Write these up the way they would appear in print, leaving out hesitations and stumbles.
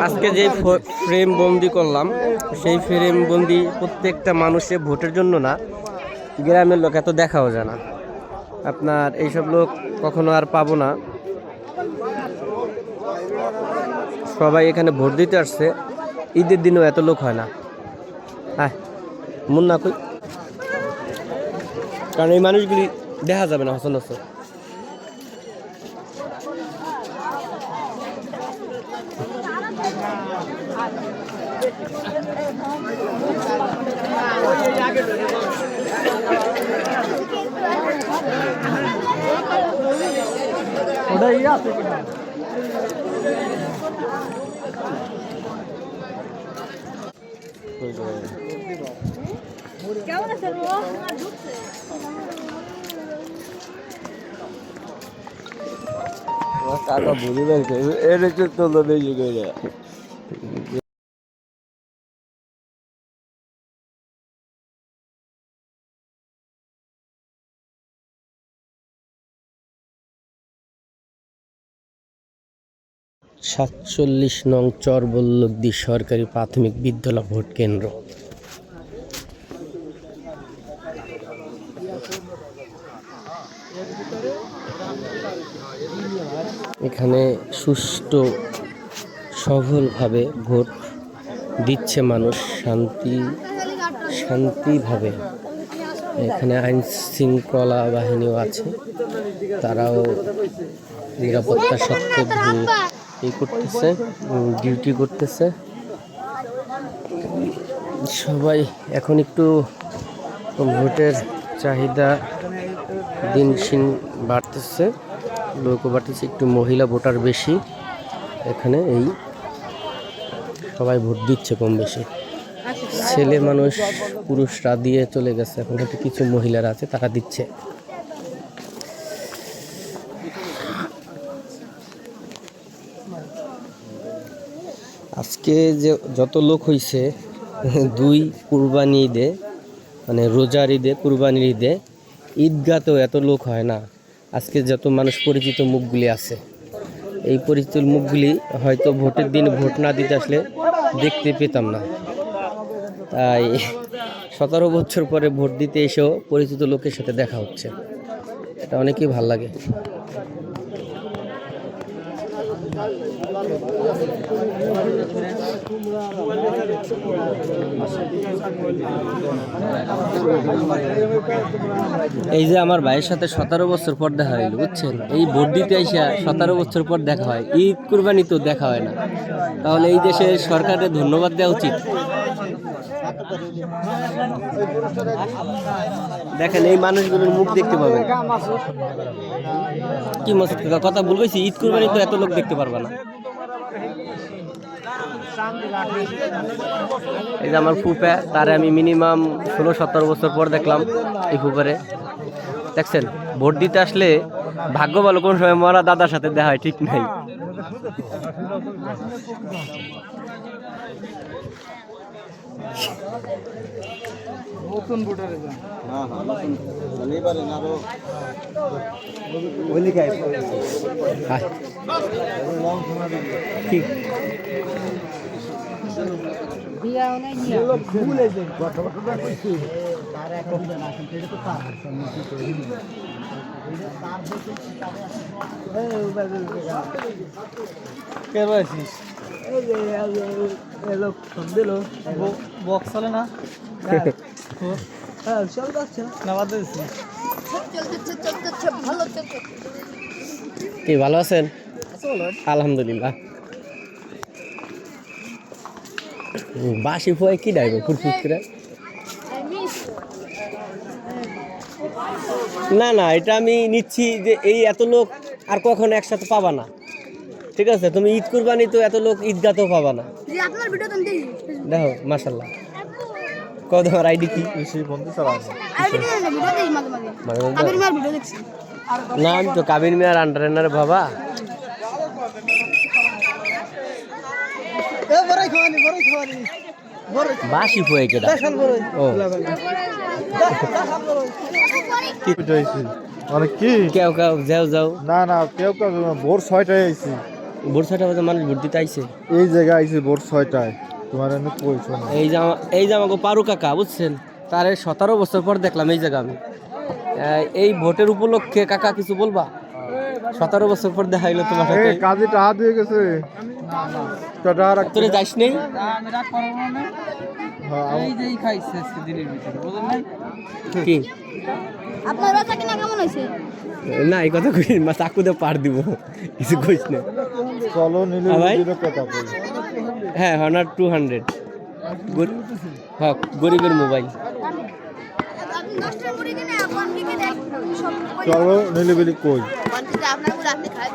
আজকে যে ফ্রেম বন্দি করলাম সেই ফ্রেম বন্দি প্রত্যেকটা মানুষে ভোটের জন্য না, গ্রামের লোক এত দেখাও যায় না। আপনার এইসব লোক কখনো আর পাবো না। সবাই এখানে ভোট দিতে আসছে, ঈদের দিনেও এত লোক হয় না। হ্যাঁ মুন্না কই, কারণ এই মানুষগুলি দেখা যাবে না সচরাচর। কেমন আছেন? কাকা বুঝে গেছে এর তো বেশি করে। ৪৭ নং চরবল্লকদি সরকারি প্রাথমিক বিদ্যালয় ভোট কেন্দ্র। এখানে সুষ্ঠু সফলভাবে ভোট দিচ্ছে মানুষ শান্তিভাবে। এখানে আইন শৃঙ্খলা বাহিনীও আছে, তারাও নিরাপত্তার সাথে করতেছে, ডিউটি করতেছে। সবাই এখন একটু ভোটের চাহিদা দিন দিন বাড়তেছে, লোকও বাড়তেছে, একটু মহিলা ভোটার বেশি এখানে। এই সবাই ভোট দিচ্ছে কম বেশি। ছেলে মানুষ পুরুষরা দিয়ে চলে গেছে, এখন হয়তো কিছু মহিলারা আছে তারা দিচ্ছে। আজকে যে যত লোক হয়েছে, 2 কুরবানি ঈদে মানে রোজার ঈদে, কুরবানির ঈদে, ঈদগাতেও এত লোক হয় না। আজকে যত মানুষ পরিচিত মুখগুলি আছে, এই পরিচিত মুখগুলি হয়তো ভোটের দিন ভোট না দিতে আসলে দেখতে পেতাম না। তাই 17 বছর পরে ভোট দিতে এসেও পরিচিত লোকের সাথে দেখা হচ্ছে, এটা অনেকই ভাল লাগে। এই যে আমার ভাইয়ের সাথে 17 বছর পর দেখা হইলো, বুঝছেন? এই ভোট দিতে এসে 17 বছর পর দেখা হয়, ঈদ কুরবানি তো দেখা হয় না। তাহলে এই দেশের সরকারের ধন্যবাদ দেওয়া উচিত। দেখেন এই মানুষগুলোর মুখ দেখতে পাবেন। কি মসজিদ কথা বলবেছি, ঈদ কুরবানি তো এত লোক দেখতে পারবে না। এই যে আমার ফুপা, তারে আমি মিনিমাম 16-17 বছর পর দেখলাম এই ফুপারে। দেখছেন, ভোট দিতে আসলে ভাগ্য ভালো কোন সময় মরা দাদার সাথে দেখা হয় ঠিক নাই। ঠিক বক্স চলে না, কি ভালো আছেন? আলহামদুলিল্লাহ। বাসি ফুয়াই কি ডাইব ফুটফুট করে? না না, এটা আমি নিচ্ছি যে এই এত লোক আর কখনো একসাথে পাবা না। ঠিক আছে, তুমি ঈদ কুরবানি তো এত লোক ঈদগাতেও পাবা না। দেখো মাশাআল্লাহ। কত তোমার আইডি কি? না আমি তো কাবির মিয়ার আন্ডারেনার বাবা। বাসি ফুয়ে কেডা? ও কি হইছে মানে কি কেউ কেউ যাও যাও না না কেউ কেউ ভোর 6টায় আইছি ভোর 6টা বাজে মানুষ ভোট দিতে আইছে। এই জায়গায় আইছে ভোর 6টায়, তোমার এনে কইছো না। এই যে আমাকে পারু কাকা বুঝছেন, তার 17 বছর পর দেখলাম এই জায়গা আমি। এই ভোটের উপলক্ষে কাকা কিছু বলবা? 17 বছর পর দেখা হইলো তোমার সাথে। কাজে টাকা দিয়ে গেছে। টাকা তোরে যাইস নেই? আমি রাগ করবো না। এই যেই খাইছে আজকে দিনের ভিতরে, বুঝলেন নাই? কি আপনার বাচ্চা কিনা কেমন হয়েছে? না এই কথা কই মা, চাকু দিয়ে পার দিব, কিছু কইস না। চলো নিলে ভাই? কথা কই। হ্যাঁ হনার 200। হ্যাঁ গরিবের মোবাইল। আপনি 10টা মুড়ি কিনে আপনি কি দেখ সব চলো নিলে কই। আপনার মুড়ি আপনি খায়।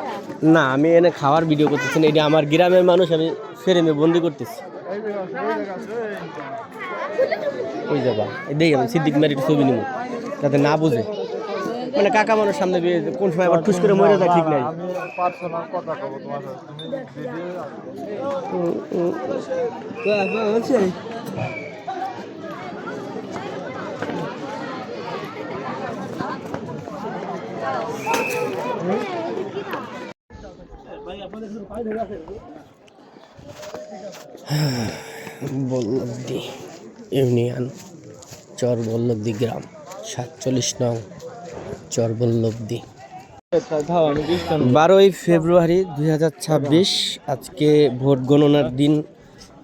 না আমি এনে খাওয়ার ভিডিও করতেছি না, এটা আমার গ্রামের মানুষ, আমি ফ্রেমে বন্দি করতেছি। ওই যাবা দেখি আমি সিদ্দিক মারি ছবি নিব যাতে না বুঝে, মানে কাকা মানুষ সামনে কোন সময় আবার ঠুস করে মরে যায় ঠিক নাই। আমি পার্সোনাল কথা কব তোমার সাথে, তুমি ভিডিও বল্লভদি ইউনিয়ন, চর বল্লভদি গ্রাম, 47 নং চর বল্লভদি। 12ই ফেব্রুয়ারি 2026 আজকে ভোট গণনার দিন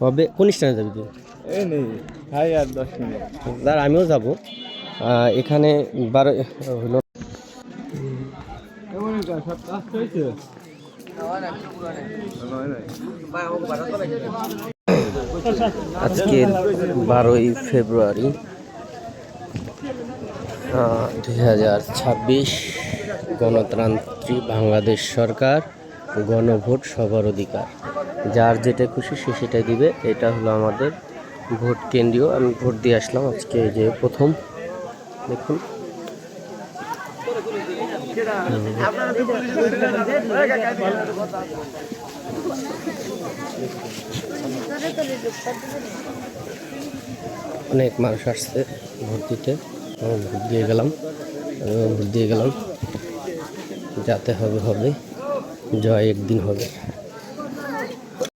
হবে। কোন স্থানে যাবি তুই? এই নেই ভাই, আর 10 মিনিট। দাঁড় আমিও যাব। এখানে 12 হলো আজকে 12ই ফেব্রুয়ারি 2026, গণতান্ত্রিক বাংলাদেশ সরকার, গণভোট সবার অধিকার, যার যেটা খুশি সে সেটাই দিবে। এটা হলো আমাদের ভোট কেন্দ্রীয়। আমি ভোট দিয়ে আসলাম আজকে, এই যে প্রথম দেখুন। অনেক মানুষ আসছে ভোট দিতে, ভোট দিয়ে গেলাম, যাতে হবে জয় একদিন হবে।